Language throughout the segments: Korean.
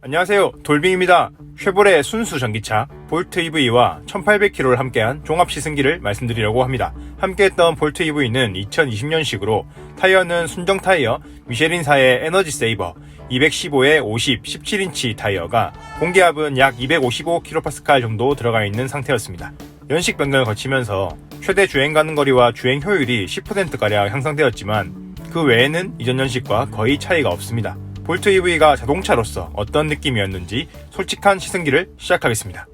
안녕하세요, 돌빙입니다. 쉐보레 순수 전기차 볼트 EV와 1800km를 함께한 종합 시승기를 말씀드리려고 합니다. 함께했던 볼트 EV는 2020년식으로 타이어는 순정 타이어 미쉐린사의 에너지 세이버 215에 50, 17인치 타이어가 공기압은 약 255kPa 정도 들어가 있는 상태였습니다. 연식 변경을 거치면서 최대 주행 가는 거리와 주행 효율이 10%가량 향상되었지만 그 외에는 이전 연식과 거의 차이가 없습니다. 볼트 EV가 자동차로서 어떤 느낌이었는지 솔직한 시승기를 시작하겠습니다.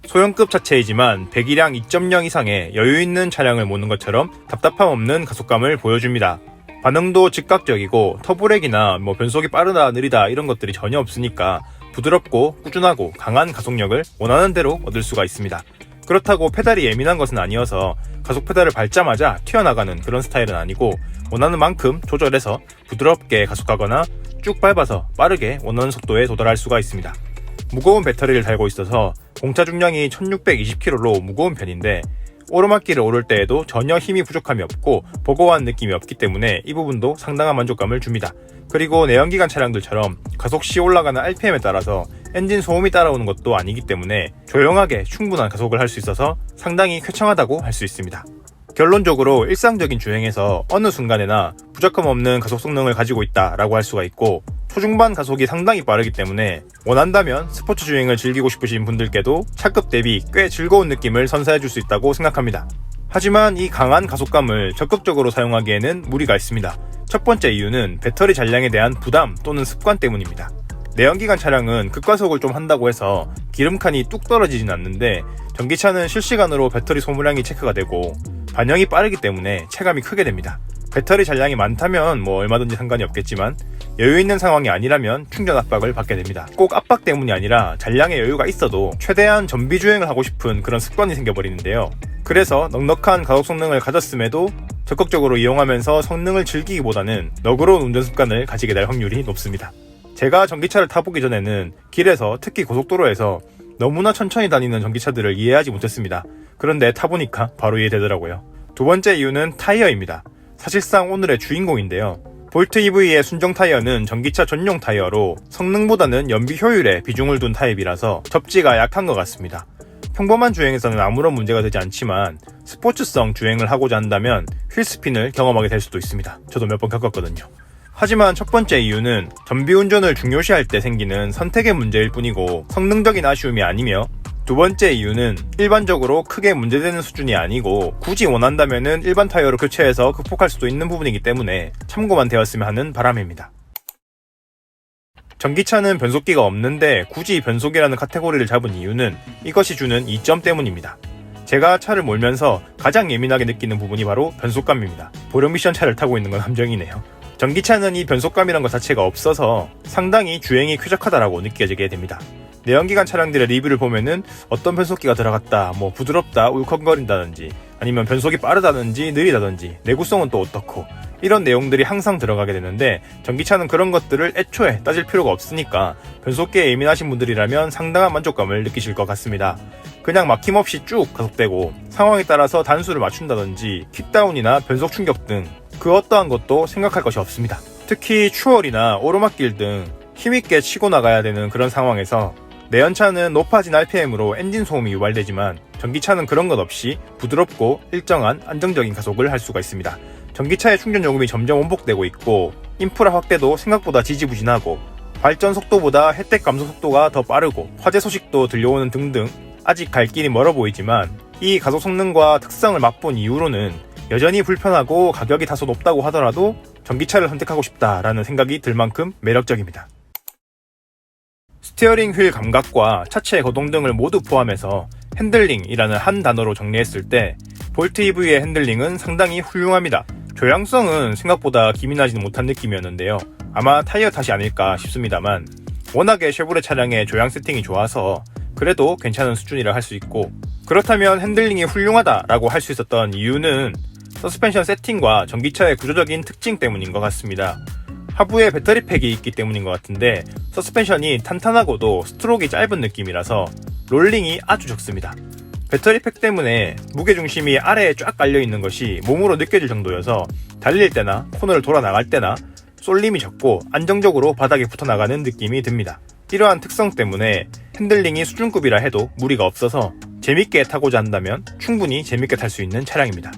소형급 차체이지만 배기량 2.0 이상의 여유있는 차량을 모는 것처럼 답답함 없는 가속감을 보여줍니다. 반응도 즉각적이고 터보렉이나 변속이 빠르다 느리다 이런 것들이 전혀 없으니까 부드럽고 꾸준하고 강한 가속력을 원하는 대로 얻을 수가 있습니다. 그렇다고 페달이 예민한 것은 아니어서 가속 페달을 밟자마자 튀어나가는 그런 스타일은 아니고 원하는 만큼 조절해서 부드럽게 가속하거나 쭉 밟아서 빠르게 원하는 속도에 도달할 수가 있습니다. 무거운 배터리를 달고 있어서 공차 중량이 1620kg로 무거운 편인데 오르막길을 오를 때에도 전혀 힘이 부족함이 없고 버거워한 느낌이 없기 때문에 이 부분도 상당한 만족감을 줍니다. 그리고 내연기관 차량들처럼 가속시 올라가는 RPM에 따라서 엔진 소음이 따라오는 것도 아니기 때문에 조용하게 충분한 가속을 할 수 있어서 상당히 쾌청하다고 할 수 있습니다. 결론적으로 일상적인 주행에서 어느 순간에나 부족함 없는 가속 성능을 가지고 있다라고 할 수가 있고 초중반 가속이 상당히 빠르기 때문에 원한다면 스포츠 주행을 즐기고 싶으신 분들께도 차급 대비 꽤 즐거운 느낌을 선사해줄 수 있다고 생각합니다. 하지만 이 강한 가속감을 적극적으로 사용하기에는 무리가 있습니다. 첫 번째 이유는 배터리 잔량에 대한 부담 또는 습관 때문입니다. 내연기관 차량은 급가속을 좀 한다고 해서 기름칸이 뚝 떨어지진 않는데 전기차는 실시간으로 배터리 소모량이 체크가 되고 반영이 빠르기 때문에 체감이 크게 됩니다. 배터리 잔량이 많다면 얼마든지 상관이 없겠지만 여유있는 상황이 아니라면 충전 압박을 받게 됩니다. 꼭 압박 때문이 아니라 잔량의 여유가 있어도 최대한 전비 주행을 하고 싶은 그런 습관이 생겨버리는데요. 그래서 넉넉한 가속 성능을 가졌음에도 적극적으로 이용하면서 성능을 즐기기보다는 너그러운 운전 습관을 가지게 될 확률이 높습니다. 제가 전기차를 타보기 전에는 길에서 특히 고속도로에서 너무나 천천히 다니는 전기차들을 이해하지 못했습니다. 그런데 타보니까 바로 이해되더라고요. 두 번째 이유는 타이어입니다. 사실상 오늘의 주인공인데요. 볼트 EV의 순정 타이어는 전기차 전용 타이어로 성능보다는 연비 효율에 비중을 둔 타입이라서 접지가 약한 것 같습니다. 평범한 주행에서는 아무런 문제가 되지 않지만 스포츠성 주행을 하고자 한다면 휠스핀을 경험하게 될 수도 있습니다. 저도 몇 번 겪었거든요. 하지만 첫 번째 이유는 전비운전을 중요시할 때 생기는 선택의 문제일 뿐이고 성능적인 아쉬움이 아니며 두 번째 이유는 일반적으로 크게 문제되는 수준이 아니고 굳이 원한다면 일반 타이어로 교체해서 극복할 수도 있는 부분이기 때문에 참고만 되었으면 하는 바람입니다. 전기차는 변속기가 없는데 굳이 변속이라는 카테고리를 잡은 이유는 이것이 주는 이점 때문입니다. 제가 차를 몰면서 가장 예민하게 느끼는 부분이 바로 변속감입니다. 보령 미션 차를 타고 있는 건 함정이네요. 전기차는 이 변속감이란 것 자체가 없어서 상당히 주행이 쾌적하다라고 느껴지게 됩니다. 내연기관 차량들의 리뷰를 보면은 어떤 변속기가 들어갔다, 부드럽다, 울컥거린다든지 아니면 변속이 빠르다든지 느리다든지 내구성은 또 어떻고 이런 내용들이 항상 들어가게 되는데 전기차는 그런 것들을 애초에 따질 필요가 없으니까 변속기에 예민하신 분들이라면 상당한 만족감을 느끼실 것 같습니다. 그냥 막힘없이 쭉 가속되고 상황에 따라서 단수를 맞춘다든지 킥다운이나 변속 충격 등 그 어떠한 것도 생각할 것이 없습니다. 특히 추월이나 오르막길 등 힘있게 치고 나가야 되는 그런 상황에서 내연차는 높아진 RPM으로 엔진 소음이 유발되지만 전기차는 그런 것 없이 부드럽고 일정한 안정적인 가속을 할 수가 있습니다. 전기차의 충전 요금이 점점 원복되고 있고 인프라 확대도 생각보다 지지부진하고 발전 속도보다 혜택 감소 속도가 더 빠르고 화재 소식도 들려오는 등등 아직 갈 길이 멀어 보이지만 이 가속 성능과 특성을 맛본 이후로는 여전히 불편하고 가격이 다소 높다고 하더라도 전기차를 선택하고 싶다라는 생각이 들 만큼 매력적입니다. 스티어링 휠 감각과 차체 거동 등을 모두 포함해서 핸들링이라는 한 단어로 정리했을 때 볼트 EV의 핸들링은 상당히 훌륭합니다. 조향성은 생각보다 기민하지는 못한 느낌이었는데요. 아마 타이어 탓이 아닐까 싶습니다만 워낙에 쉐보레 차량의 조향 세팅이 좋아서 그래도 괜찮은 수준이라 할 수 있고 그렇다면 핸들링이 훌륭하다라고 할 수 있었던 이유는 서스펜션 세팅과 전기차의 구조적인 특징 때문인 것 같습니다. 하부에 배터리 팩이 있기 때문인 것 같은데 서스펜션이 탄탄하고도 스트로크가 짧은 느낌이라서 롤링이 아주 적습니다. 배터리팩 때문에 무게중심이 아래에 쫙 깔려있는 것이 몸으로 느껴질 정도여서 달릴 때나 코너를 돌아 나갈 때나 쏠림이 적고 안정적으로 바닥에 붙어나가는 느낌이 듭니다. 이러한 특성 때문에 핸들링이 수준급이라 해도 무리가 없어서 재밌게 타고자 한다면 충분히 재밌게 탈 수 있는 차량입니다.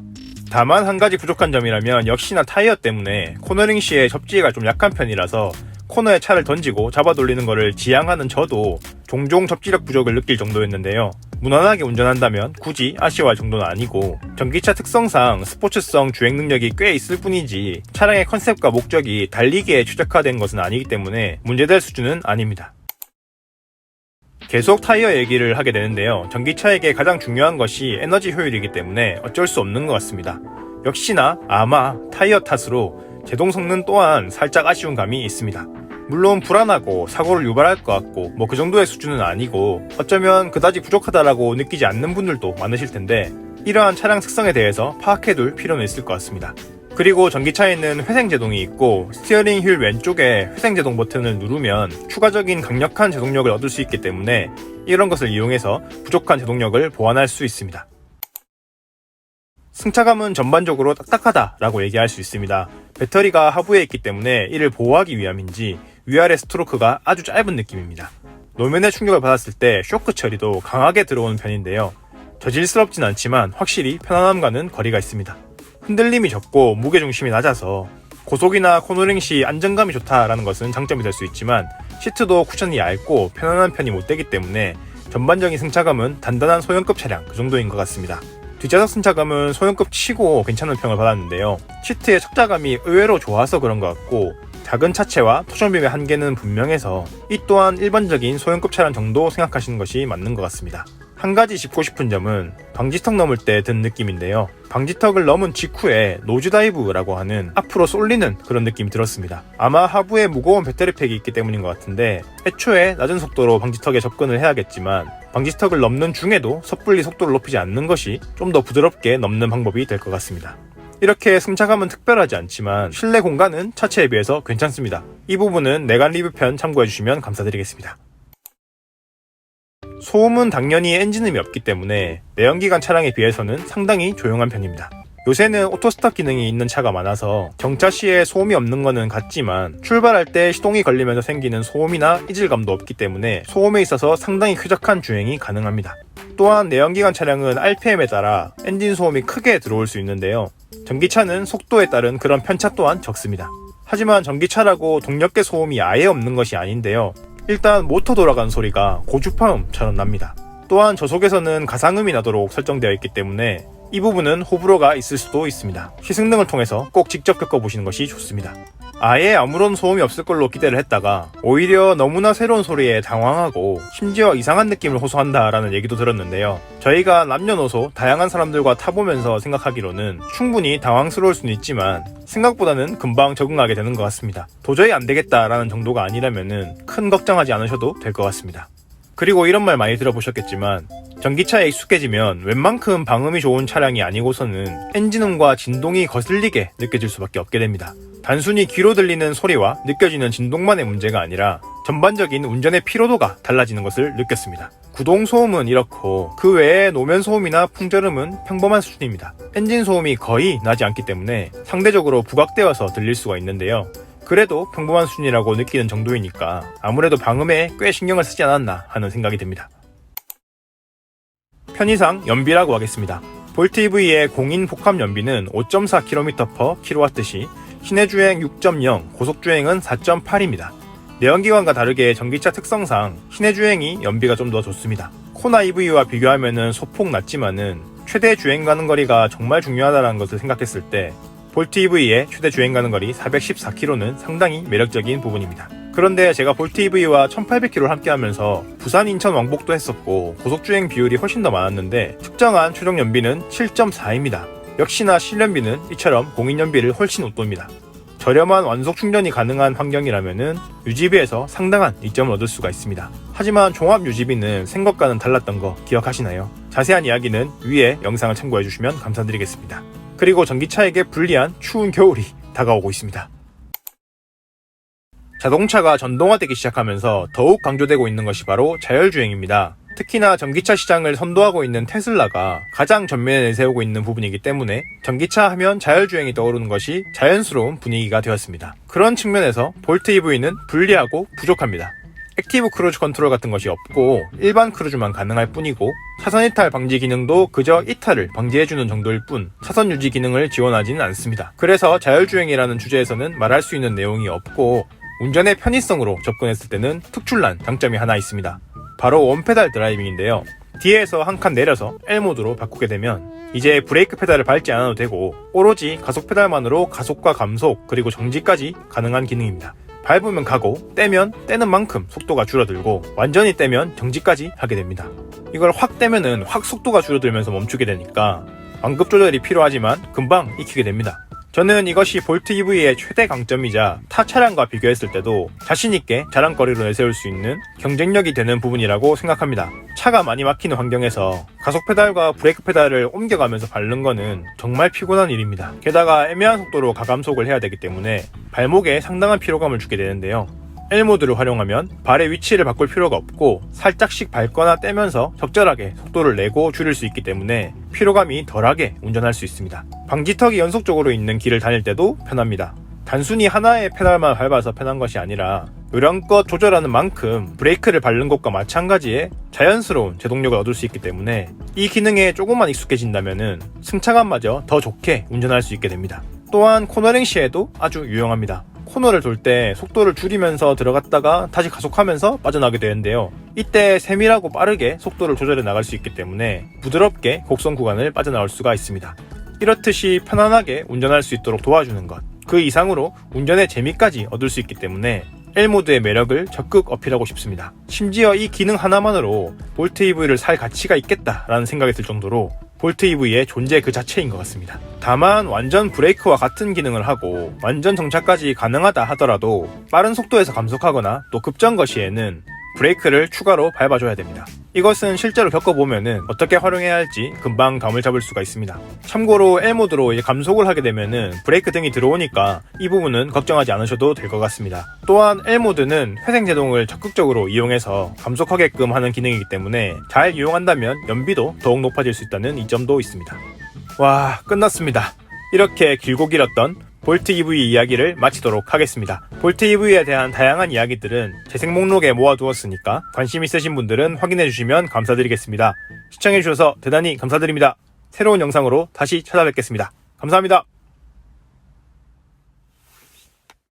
다만 한 가지 부족한 점이라면 역시나 타이어 때문에 코너링 시에 접지가 좀 약한 편이라서 코너에 차를 던지고 잡아 돌리는 것을 지향하는 저도 종종 접지력 부족을 느낄 정도였는데요. 무난하게 운전한다면 굳이 아쉬워할 정도는 아니고 전기차 특성상 스포츠성 주행 능력이 꽤 있을 뿐이지 차량의 컨셉과 목적이 달리기에 최적화된 것은 아니기 때문에 문제될 수준은 아닙니다. 계속 타이어 얘기를 하게 되는데요. 전기차에게 가장 중요한 것이 에너지 효율이기 때문에 어쩔 수 없는 것 같습니다. 역시나 아마 타이어 탓으로 제동 성능 또한 살짝 아쉬운 감이 있습니다. 물론 불안하고 사고를 유발할 것 같고 그 정도의 수준은 아니고 어쩌면 그다지 부족하다라고 느끼지 않는 분들도 많으실 텐데 이러한 차량 특성에 대해서 파악해둘 필요는 있을 것 같습니다. 그리고 전기차에는 회생제동이 있고 스티어링 휠 왼쪽에 회생제동 버튼을 누르면 추가적인 강력한 제동력을 얻을 수 있기 때문에 이런 것을 이용해서 부족한 제동력을 보완할 수 있습니다. 승차감은 전반적으로 딱딱하다라고 얘기할 수 있습니다. 배터리가 하부에 있기 때문에 이를 보호하기 위함인지 위아래 스트로크가 아주 짧은 느낌입니다. 노면에 충격을 받았을 때 쇼크 처리도 강하게 들어오는 편인데요. 저질스럽진 않지만 확실히 편안함과는 거리가 있습니다. 흔들림이 적고 무게중심이 낮아서 고속이나 코너링 시 안정감이 좋다라는 것은 장점이 될 수 있지만 시트도 쿠션이 얇고 편안한 편이 못 되기 때문에 전반적인 승차감은 단단한 소형급 차량 그 정도인 것 같습니다. 뒷좌석 승차감은 소형급 치고 괜찮은 평을 받았는데요. 시트의 착자감이 의외로 좋아서 그런 것 같고 작은 차체와 토종빔의 한계는 분명해서 이 또한 일반적인 소형급 차량 정도 생각하시는 것이 맞는 것 같습니다. 한 가지 짚고 싶은 점은 방지턱 넘을 때 든 느낌인데요. 방지턱을 넘은 직후에 노즈다이브라고 하는 앞으로 쏠리는 그런 느낌이 들었습니다. 아마 하부에 무거운 배터리팩이 있기 때문인 것 같은데 애초에 낮은 속도로 방지턱에 접근을 해야겠지만 방지턱을 넘는 중에도 섣불리 속도를 높이지 않는 것이 좀 더 부드럽게 넘는 방법이 될 것 같습니다. 이렇게 승차감은 특별하지 않지만 실내 공간은 차체에 비해서 괜찮습니다. 이 부분은 내관 리뷰편 참고해주시면 감사드리겠습니다. 소음은 당연히 엔진음이 없기 때문에 내연기관 차량에 비해서는 상당히 조용한 편입니다. 요새는 오토스탑 기능이 있는 차가 많아서 정차 시에 소음이 없는 거는 같지만 출발할 때 시동이 걸리면서 생기는 소음이나 이질감도 없기 때문에 소음에 있어서 상당히 쾌적한 주행이 가능합니다. 또한 내연기관 차량은 RPM에 따라 엔진 소음이 크게 들어올 수 있는데요. 전기차는 속도에 따른 그런 편차 또한 적습니다. 하지만 전기차라고 동력계 소음이 아예 없는 것이 아닌데요. 일단 모터 돌아가는 소리가 고주파음처럼 납니다. 또한 저속에서는 가상음이 나도록 설정되어 있기 때문에 이 부분은 호불호가 있을 수도 있습니다. 시승능을 통해서 꼭 직접 겪어보시는 것이 좋습니다. 아예 아무런 소음이 없을 걸로 기대를 했다가 오히려 너무나 새로운 소리에 당황하고 심지어 이상한 느낌을 호소한다라는 얘기도 들었는데요. 저희가 남녀노소 다양한 사람들과 타보면서 생각하기로는 충분히 당황스러울 수는 있지만 생각보다는 금방 적응하게 되는 것 같습니다. 도저히 안 되겠다라는 정도가 아니라면은 큰 걱정하지 않으셔도 될 것 같습니다. 그리고 이런 말 많이 들어보셨겠지만 전기차에 익숙해지면 웬만큼 방음이 좋은 차량이 아니고서는 엔진음과 진동이 거슬리게 느껴질 수밖에 없게 됩니다. 단순히 귀로 들리는 소리와 느껴지는 진동만의 문제가 아니라 전반적인 운전의 피로도가 달라지는 것을 느꼈습니다. 구동 소음은 이렇고 그 외에 노면 소음이나 풍절음은 평범한 수준입니다. 엔진 소음이 거의 나지 않기 때문에 상대적으로 부각되어서 들릴 수가 있는데요. 그래도 평범한 수준이라고 느끼는 정도이니까 아무래도 방음에 꽤 신경을 쓰지 않았나 하는 생각이 듭니다. 편의상 연비라고 하겠습니다. 볼트 EV의 공인 복합 연비는 5.4km/kWh, 시내주행 6.0, 고속주행은 4.8입니다. 내연기관과 다르게 전기차 특성상 시내주행이 연비가 좀 더 좋습니다. 코나 EV와 비교하면 소폭 낮지만은 최대 주행 가는 거리가 정말 중요하다는 것을 생각했을 때 볼트 EV의 최대 주행 가는 거리 414km는 상당히 매력적인 부분입니다. 그런데 제가 볼트 EV와 1800km를 함께 하면서 부산, 인천 왕복도 했었고 고속주행 비율이 훨씬 더 많았는데 측정한 최종 연비는 7.4입니다. 역시나 실연비는 이처럼 공인연비를 훨씬 웃돕니다. 저렴한 완속 충전이 가능한 환경이라면 유지비에서 상당한 이점을 얻을 수가 있습니다. 하지만 종합 유지비는 생각과는 달랐던 거 기억하시나요? 자세한 이야기는 위에 영상을 참고해주시면 감사드리겠습니다. 그리고 전기차에게 불리한 추운 겨울이 다가오고 있습니다. 자동차가 전동화되기 시작하면서 더욱 강조되고 있는 것이 바로 자율주행입니다. 특히나 전기차 시장을 선도하고 있는 테슬라가 가장 전면에 내세우고 있는 부분이기 때문에 전기차 하면 자율주행이 떠오르는 것이 자연스러운 분위기가 되었습니다. 그런 측면에서 볼트 EV는 불리하고 부족합니다. 액티브 크루즈 컨트롤 같은 것이 없고 일반 크루즈만 가능할 뿐이고 차선 이탈 방지 기능도 그저 이탈을 방지해주는 정도일 뿐 차선 유지 기능을 지원하지는 않습니다. 그래서 자율주행이라는 주제에서는 말할 수 있는 내용이 없고 운전의 편의성으로 접근했을 때는 특출난 장점이 하나 있습니다. 바로 원페달 드라이빙인데요. D에서 한 칸 내려서 L모드로 바꾸게 되면 이제 브레이크 페달을 밟지 않아도 되고 오로지 가속 페달만으로 가속과 감속 그리고 정지까지 가능한 기능입니다. 밟으면 가고 떼면 떼는 만큼 속도가 줄어들고 완전히 떼면 정지까지 하게 됩니다. 이걸 확 떼면은 확 속도가 줄어들면서 멈추게 되니까 완급 조절이 필요하지만 금방 익히게 됩니다. 저는 이것이 볼트 EV의 최대 강점이자 타 차량과 비교했을 때도 자신있게 자랑거리로 내세울 수 있는 경쟁력이 되는 부분이라고 생각합니다. 차가 많이 막히는 환경에서 가속 페달과 브레이크 페달을 옮겨가면서 밟는 거는 정말 피곤한 일입니다. 게다가 애매한 속도로 가감속을 해야 되기 때문에 발목에 상당한 피로감을 주게 되는데요. L모드를 활용하면 발의 위치를 바꿀 필요가 없고 살짝씩 밟거나 떼면서 적절하게 속도를 내고 줄일 수 있기 때문에 피로감이 덜하게 운전할 수 있습니다. 방지턱이 연속적으로 있는 길을 다닐 때도 편합니다. 단순히 하나의 페달만 밟아서 편한 것이 아니라 요령껏 조절하는 만큼 브레이크를 밟는 것과 마찬가지의 자연스러운 제동력을 얻을 수 있기 때문에 이 기능에 조금만 익숙해진다면 승차감마저 더 좋게 운전할 수 있게 됩니다. 또한 코너링 시에도 아주 유용합니다. 코너를 돌 때 속도를 줄이면서 들어갔다가 다시 가속하면서 빠져나가게 되는데요. 이때 세밀하고 빠르게 속도를 조절해 나갈 수 있기 때문에 부드럽게 곡선 구간을 빠져나올 수가 있습니다. 이렇듯이 편안하게 운전할 수 있도록 도와주는 것, 그 이상으로 운전의 재미까지 얻을 수 있기 때문에 L모드의 매력을 적극 어필하고 싶습니다. 심지어 이 기능 하나만으로 볼트 EV를 살 가치가 있겠다라는 생각이 들 정도로 볼트 EV의 존재 그 자체인 것 같습니다. 다만 완전 브레이크와 같은 기능을 하고 완전 정차까지 가능하다 하더라도 빠른 속도에서 감속하거나 또 급정거 시에는 브레이크를 추가로 밟아줘야 됩니다. 이것은 실제로 겪어보면은 어떻게 활용해야 할지 금방 감을 잡을 수가 있습니다. 참고로 L모드로 감속을 하게 되면은 브레이크 등이 들어오니까 이 부분은 걱정하지 않으셔도 될 것 같습니다. 또한 L모드는 회생 제동을 적극적으로 이용해서 감속하게끔 하는 기능이기 때문에 잘 이용한다면 연비도 더욱 높아질 수 있다는 이점도 있습니다. 와, 끝났습니다. 이렇게 길고 길었던 볼트 EV 이야기를 마치도록 하겠습니다. 볼트 EV에 대한 다양한 이야기들은 재생 목록에 모아두었으니까 관심 있으신 분들은 확인해주시면 감사드리겠습니다. 시청해주셔서 대단히 감사드립니다. 새로운 영상으로 다시 찾아뵙겠습니다. 감사합니다.